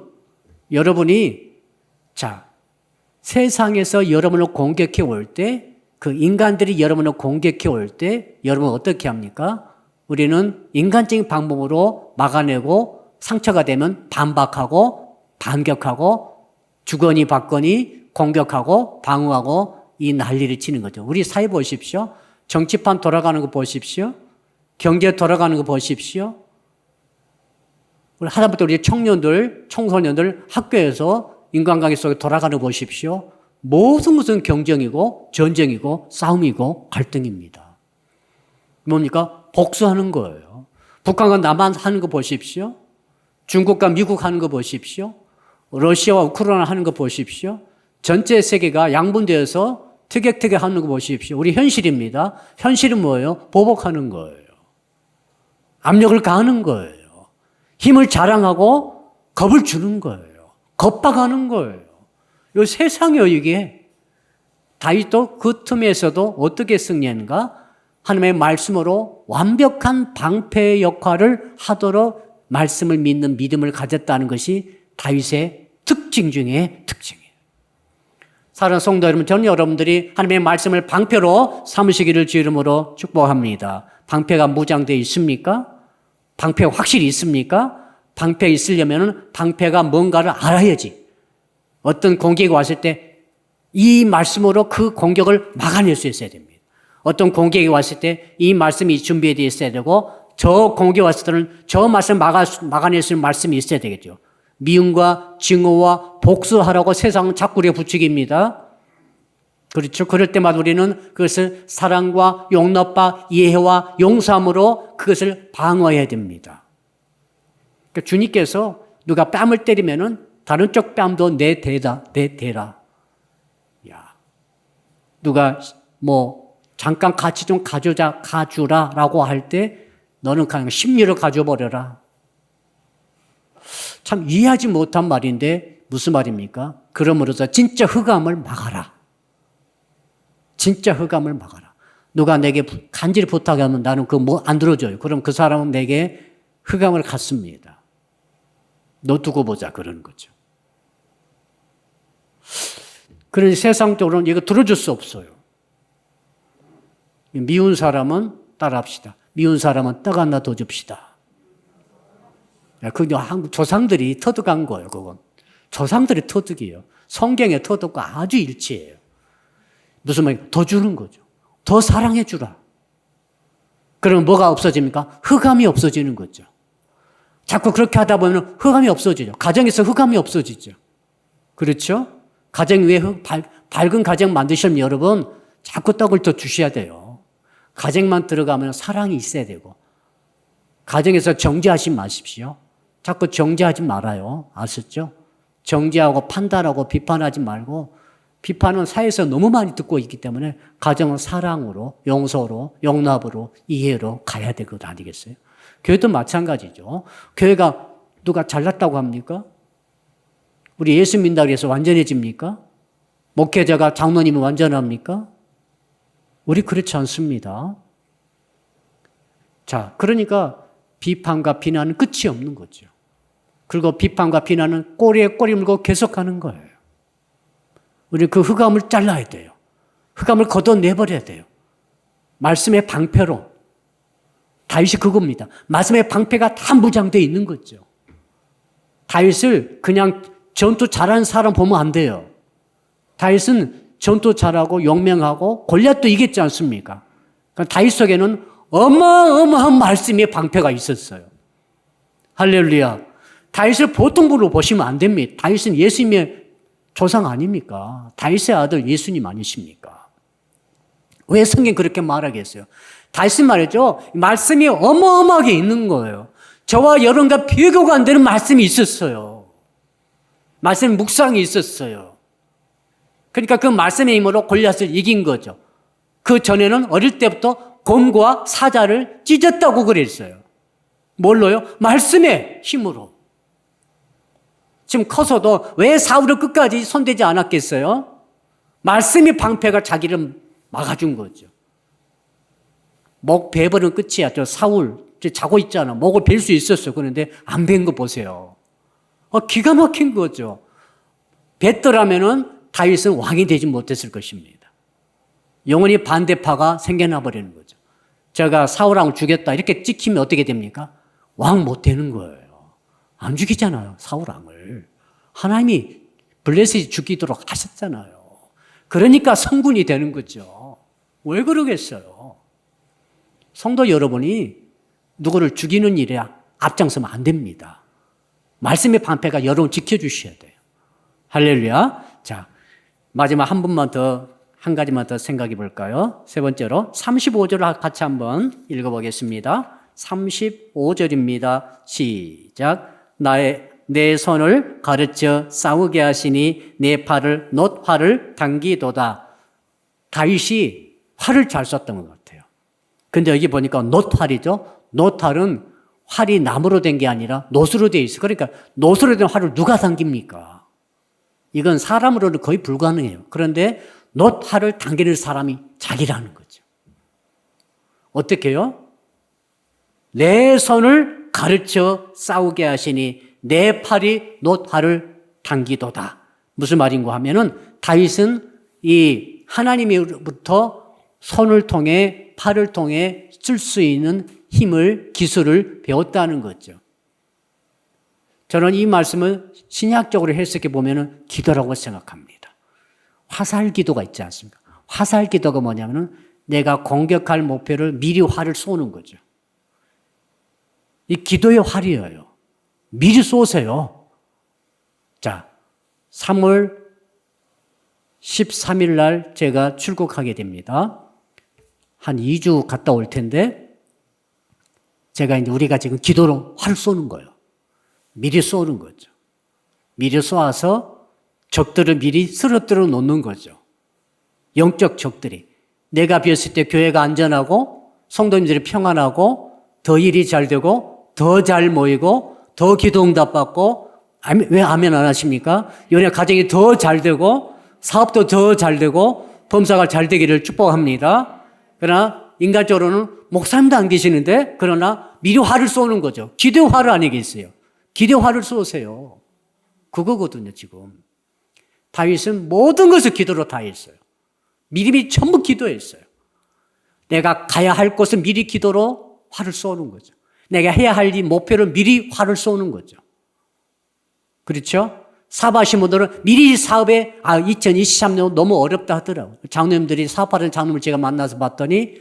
세상에서 여러분을 공격해 올 때, 그 인간들이 여러분을 공격해 올 때 여러분 어떻게 합니까? 우리는 인간적인 방법으로 막아내고 상처가 되면 반박하고 반격하고 주거니 받거니 공격하고 방어하고 이 난리를 치는 거죠. 우리 사회 보십시오. 정치판 돌아가는 거 보십시오. 경제 돌아가는 거 보십시오. 하다못해 우리 청소년들 학교에서 인간관계 속에 돌아가는 거 보십시오. 무슨 경쟁이고 전쟁이고 싸움이고 갈등입니다. 뭡니까? 복수하는 거예요. 북한과 남한 하는 거 보십시오. 중국과 미국 하는 거 보십시오. 러시아와 우크라이나 하는 거 보십시오. 전체 세계가 양분되어서 티격태격 하는 거 보십시오. 우리 현실입니다. 현실은 뭐예요? 보복하는 거예요. 압력을 가하는 거예요. 힘을 자랑하고 겁을 주는 거예요. 겁박하는 거예요. 이 세상이에요, 이게. 다윗도 그 틈에서도 어떻게 승리했는가? 하나님의 말씀으로 완벽한 방패의 역할을 하도록 말씀을 믿는 믿음을 가졌다는 것이 다윗의 특징 중에 특징이에요. 사랑하는 성도 여러분, 저는 여러분들이 하나님의 말씀을 방패로 삼으시기를 주 이름으로 축복합니다. 방패가 무장되어 있습니까? 방패가 확실히 있습니까? 방패 있으려면 방패가 뭔가를 알아야지. 어떤 공격이 왔을 때 이 말씀으로 그 공격을 막아낼 수 있어야 됩니다. 어떤 공격이 왔을 때 이 말씀이 준비되어 있어야 되고 저 공격이 왔을 때는 저 말씀을 막아낼 수 있는 말씀이 있어야 되겠죠. 미움과 증오와 복수하라고 세상은 자꾸 우리가 부추깁니다. 그렇죠. 그럴 때마다 우리는 그것을 사랑과 용납과 이해와 용서함으로 그것을 방어해야 됩니다. 그러니까 주님께서 누가 뺨을 때리면은 다른 쪽 뺨도 내 대라. 야, 누가 잠깐 같이 좀 가주라라고 할 때 너는 그냥 심리를 가져버려라. 참 이해하지 못한 말인데 무슨 말입니까? 그러므로서 진짜 흑암을 막아라. 진짜 흑암을 막아라. 누가 내게 간절히 부탁하면 나는 그거 안 들어줘요. 그럼 그 사람은 내게 흑암을 갖습니다. 너 두고 보자 그러는 거죠. 그러니 세상적으로는 이거 들어줄 수 없어요. 미운 사람은 따라합시다. 미운 사람은 떡 하나 더 줍시다. 그건 한국 조상들이 터득한 거예요. 그건 조상들의 터득이에요. 성경의 터득과 아주 일치해요. 무슨 말이에요? 더 주는 거죠. 더 사랑해 주라. 그러면 뭐가 없어집니까? 흑암이 없어지는 거죠. 자꾸 그렇게 하다 보면 흑암이 없어지죠. 가정에서 흑암이 없어지죠. 그렇죠? 가정 위에 밝은 가정 만드시면 여러분 자꾸 떡을 더 주셔야 돼요. 가정만 들어가면 사랑이 있어야 되고 가정에서 정죄하지 마십시오. 자꾸 정죄하지 말아요. 아셨죠? 정죄하고 판단하고 비판하지 말고 비판은 사회에서 너무 많이 듣고 있기 때문에 가정은 사랑으로 용서로 용납으로 이해로 가야 될 것 아니겠어요? 교회도 마찬가지죠. 교회가 누가 잘났다고 합니까? 우리 예수 믿는다고 해서 완전해집니까? 목회자가 장로님은 완전합니까? 우리 그렇지 않습니다. 자, 그러니까 비판과 비난은 끝이 없는 거죠. 그리고 비판과 비난은 꼬리에 꼬리 물고 계속하는 거예요. 우리 그 흑암을 잘라야 돼요. 흑암을 걷어내버려야 돼요. 말씀의 방패로. 다윗이 그겁니다. 말씀의 방패가 다 무장되어 있는 거죠. 다윗을 그냥 전투 잘하는 사람 보면 안 돼요. 다윗은 전투 잘하고 용맹하고 골리앗도 이겼지 않습니까? 그러니까 다윗 속에는 어마어마한 말씀의 방패가 있었어요. 할렐루야. 다윗을 보통 분으로 보시면 안 됩니다. 다윗은 예수님의 조상 아닙니까? 다윗의 아들 예수님 아니십니까? 왜 성경 그렇게 말하겠어요? 다윗은 말이죠. 말씀이 어마어마하게 있는 거예요. 저와 여러분과 비교가 안 되는 말씀이 있었어요. 말씀 묵상이 있었어요. 그러니까 그 말씀의 힘으로 골리앗을 이긴 거죠. 그 전에는 어릴 때부터 곰과 사자를 찢었다고 그랬어요. 뭘로요? 말씀의 힘으로. 지금 커서도 왜 사울을 끝까지 손대지 않았겠어요? 말씀의 방패가 자기를 막아준 거죠. 목 베버는 끝이야. 저 사울 자고 있잖아. 목을 벨 수 있었어요. 그런데 안 벤 거 보세요. 기가 막힌 거죠. 뱉더라면은 다윗은 왕이 되지 못했을 것입니다. 영원히 반대파가 생겨나 버리는 거죠. 제가 사울왕을 죽였다 이렇게 찍히면 어떻게 됩니까? 왕 못 되는 거예요. 안 죽이잖아요. 사울왕을. 하나님이 블레셋이 죽이도록 하셨잖아요. 그러니까 성군이 되는 거죠. 왜 그러겠어요? 성도 여러분이 누구를 죽이는 일에 앞장서면 안 됩니다. 말씀의 방패가 여러분 지켜주셔야 돼요. 할렐루야. 자, 마지막 한 가지만 더 생각해 볼까요? 세 번째로 35절을 같이 한번 읽어보겠습니다. 35절입니다. 시작. 내 손을 가르쳐 싸우게 하시니 내 팔을 놋활을 당기도다. 다윗이 활을 잘 썼던 것 같아요. 근데 여기 보니까 놋활이죠. 놋활은 활이 나무로 된 게 아니라 놋으로 되어 있어요. 그러니까 놋으로 된 활을 누가 당깁니까? 이건 사람으로는 거의 불가능해요. 그런데 놋활을 당기는 사람이 자기라는 거죠. 어떻게 해요? 내 손을 가르쳐 싸우게 하시니 내 팔이 놋활을 당기도다. 무슨 말인가 하면은 다윗은 이 하나님으로부터 손을 통해 팔을 통해 쓸 수 있는 힘을 기술을 배웠다는 거죠. 저는 이 말씀을 신약적으로 해석해 보면은 기도라고 생각합니다. 화살 기도가 있지 않습니까? 화살 기도가 뭐냐면은 내가 공격할 목표를 미리 활을 쏘는 거죠. 이 기도의 활이에요. 미리 쏘세요. 자, 3월 13일 날 제가 출국하게 됩니다. 한 2주 갔다 올 텐데 제가 이제 우리가 지금 기도로 활을 쏘는 거예요. 미리 쏘는 거죠. 미리 쏘아서 적들을 미리 쓰러뜨려 놓는 거죠. 영적 적들이. 내가 비었을 때 교회가 안전하고 성도님들이 평안하고 더 일이 잘 되고 더 잘 모이고 더 기도 응답 받고 왜 아멘 안 하십니까? 연애 가정이 더 잘 되고 사업도 더 잘 되고 범사가 잘 되기를 축복합니다. 그러나 인간적으로는 목사님도 안 계시는데 그러나 미리 화를 쏘는 거죠. 기도 화를 아니겠어요? 기도 화를 쏘세요. 그거거든요, 지금. 다윗은 모든 것을 기도로 다 했어요. 미리 전부 기도했어요. 내가 가야 할 곳을 미리 기도로 화를 쏘는 거죠. 내가 해야 할 이 목표를 미리 화를 쏘는 거죠. 그렇죠? 사업하신 분들은 미리 사업에 2023년 너무 어렵다 하더라고요. 장로님들이 사업하는 장로님을 제가 만나서 봤더니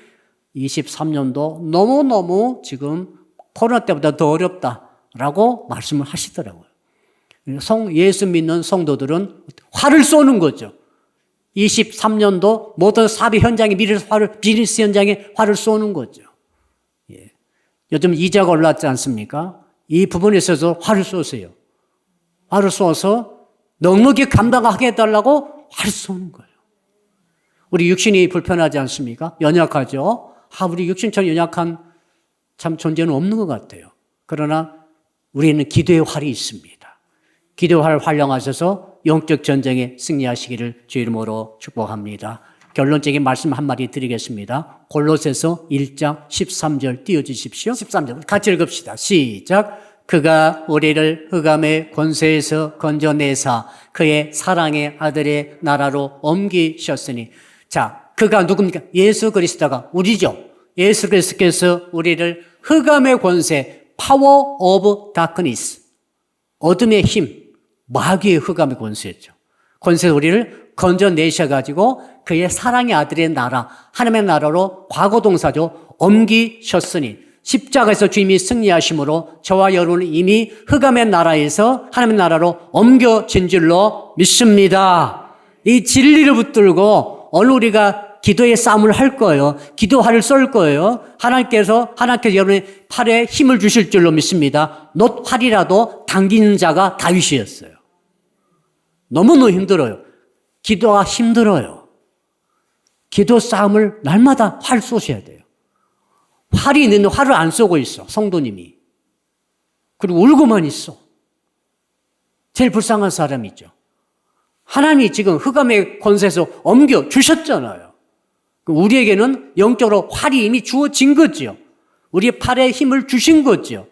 23년도 너무너무 지금 코로나 때보다 더 어렵다라고 말씀을 하시더라고요. 예수 믿는 성도들은 화를 쏘는 거죠. 23년도 모든 사업의 현장에 비즈니스 현장에 화를 쏘는 거죠. 예. 요즘 이자가 올랐지 않습니까? 이 부분에 있어서 화를 쏘세요. 화를 쏘아서 넉넉히 감당하게 해달라고 화를 쏘는 거예요. 우리 육신이 불편하지 않습니까? 연약하죠? 우리 육신처럼 연약한 참 존재는 없는 것 같아요. 그러나 우리는 기도의 활이 있습니다. 기도의 활을 활용하셔서 영적 전쟁에 승리하시기를 주 이름으로 축복합니다. 결론적인 말씀 한마디 드리겠습니다. 골로새서 1장 13절 띄워주십시오. 13절 같이 읽읍시다. 시작. 그가 우리를 흑암의 권세에서 건져내사 그의 사랑의 아들의 나라로 옮기셨으니. 자, 그가 누굽니까? 예수 그리스도가 우리죠. 예수 그리스도께서 우리를 흑암의 권세, power of darkness, 어둠의 힘, 마귀의 흑암의 권세였죠. 권세에서 우리를 건져내셔가지고 그의 사랑의 아들의 나라, 하나님의 나라로 과거 동사죠. 옮기셨으니. 십자가에서 주님이 승리하심으로 저와 여러분은 이미 흑암의 나라에서 하나님의 나라로 옮겨진 줄로 믿습니다. 이 진리를 붙들고 오늘 우리가 기도의 싸움을 할 거예요. 기도화를 쏠 거예요. 하나님께서 여러분의 팔에 힘을 주실 줄로 믿습니다. 놋활이라도 당기는 자가 다윗이었어요. 너무너무 힘들어요. 기도가 힘들어요. 기도 싸움을 날마다 활 쏘셔야 돼요. 활이 있는데 활을 안 쏘고 있어, 성도님이. 그리고 울고만 있어. 제일 불쌍한 사람이죠. 하나님이 지금 흑암의 권세에서 옮겨 주셨잖아요. 우리에게는 영적으로 활이 이미 주어진 거죠. 우리의 팔에 힘을 주신 거죠.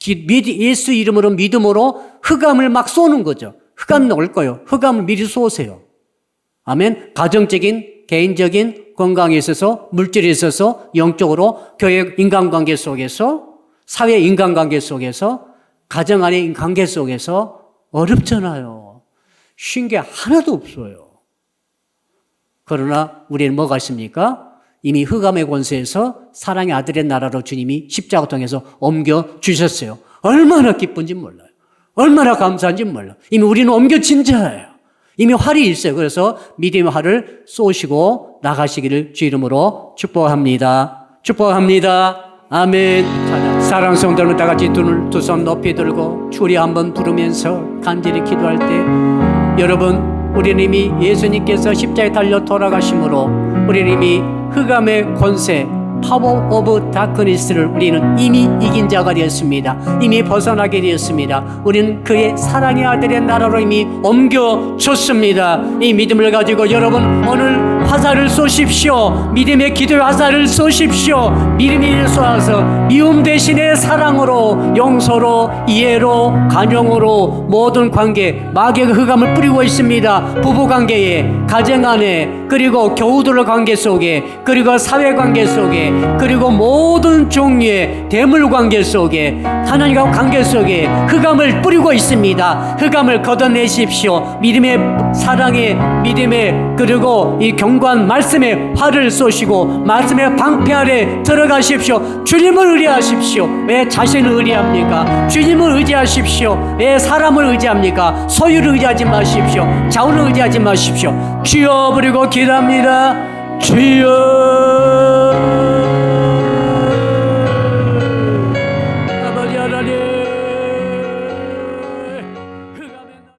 예수 이름으로 믿음으로 흑암을 막 쏘는 거죠. 흑암 올 거예요. 흑암을 미리 쏘세요. 아멘. 가정적인, 개인적인 건강에 있어서, 물질에 있어서, 영적으로, 교회 인간관계 속에서, 사회 인간관계 속에서, 가정 안의 관계 속에서 어렵잖아요. 쉰 게 하나도 없어요. 그러나 우리는 뭐가 있습니까? 이미 흑암의 권세에서 사랑의 아들의 나라로 주님이 십자가 통해서 옮겨주셨어요. 얼마나 기쁜지 몰라요. 얼마나 감사한지 몰라요. 이미 우리는 옮겨진 자예요. 이미 활이 있어요. 그래서 믿음의 활을 쏘시고 나가시기를 주 이름으로 축복합니다. 축복합니다. 아멘. 사랑하는 성도들, 다 같이 두 손 높이 들고 주리 한번 부르면서 간절히 기도할 때, 여러분, 우리는 이미 예수님께서 십자가에 달려 돌아가심으로 우리는 이미 흑암의 권세, 파워 오브 다크니스를 우리는 이미 이긴 자가 되었습니다. 이미 벗어나게 되었습니다. 우리는 그의 사랑의 아들의 나라로 이미 옮겨졌습니다. 이 믿음을 가지고 여러분 오늘 화살을 쏘십시오. 믿음의 기도의 화살을 쏘십시오. 믿음이 쏘아서 미움 대신에 사랑으로, 용서로, 이해로, 간용으로 모든 관계, 마귀의 흑암을 뿌리고 있습니다. 부부관계에, 가정 안에, 그리고 교우들의 관계 속에, 그리고 사회관계 속에, 그리고 모든 종류의 대물관계 속에, 하나님과 관계 속에 흑암을 뿌리고 있습니다. 흑암을 걷어내십시오. 믿음의 사랑의, 믿음의, 그리고 이 경고한 말씀의 활을 쏘시고 말씀의 방패 아래 들어가십시오. 주님을 의뢰하십시오. 왜 자신을 의뢰합니까? 주님을 의지하십시오. 왜 사람을 의지합니까? 소유를 의지하지 마십시오. 자원을 의지하지 마십시오. 주여 부르고 기도합니다. 주여.